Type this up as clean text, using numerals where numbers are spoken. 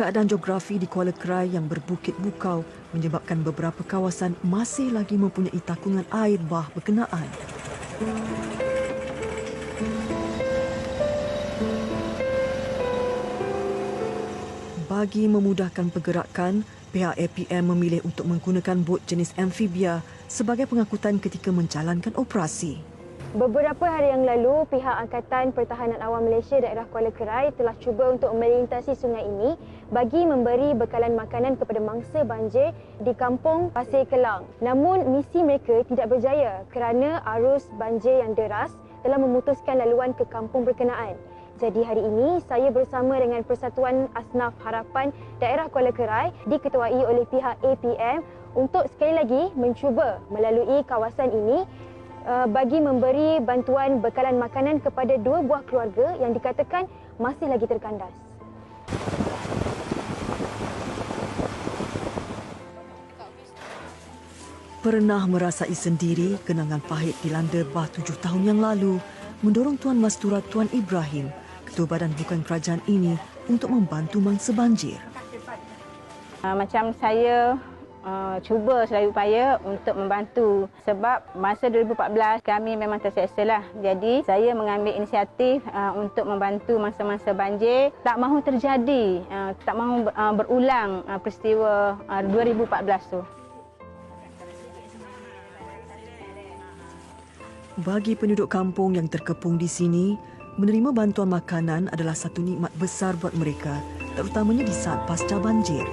Keadaan geografi di Kuala Krai yang berbukit bukau menyebabkan beberapa kawasan masih lagi mempunyai takungan air bah berkenaan. Bagi memudahkan pergerakan, pihak APM memilih untuk menggunakan bot jenis amfibia sebagai pengangkutan ketika menjalankan operasi. Beberapa hari yang lalu, pihak Angkatan Pertahanan Awam Malaysia daerah Kuala Krai telah cuba untuk melintasi sungai ini bagi memberi bekalan makanan kepada mangsa banjir di kampung Pasir Kelang. Namun, misi mereka tidak berjaya kerana arus banjir yang deras telah memutuskan laluan ke kampung berkenaan. Jadi hari ini, saya bersama dengan Persatuan Asnaf Harapan Daerah Kuala Krai diketuai oleh pihak APM untuk sekali lagi mencuba melalui kawasan ini bagi memberi bantuan bekalan makanan kepada 2 buah keluarga yang dikatakan masih lagi terkandas. Pernah merasai sendiri kenangan pahit dilanda bah 7 tahun yang lalu mendorong Tuan Mastura Tuan Ibrahim, Ketua Badan Bukan Kerajaan ini untuk membantu mangsa banjir. Macam saya cuba sedaya upaya untuk membantu sebab masa 2014 kami memang terseksa lah. Jadi saya mengambil inisiatif untuk membantu masa-masa banjir tak mahu terjadi, tak mahu berulang peristiwa 2014 tu. Bagi penduduk kampung yang terkepung di sini, menerima bantuan makanan adalah satu nikmat besar buat mereka, terutamanya di saat pasca banjir.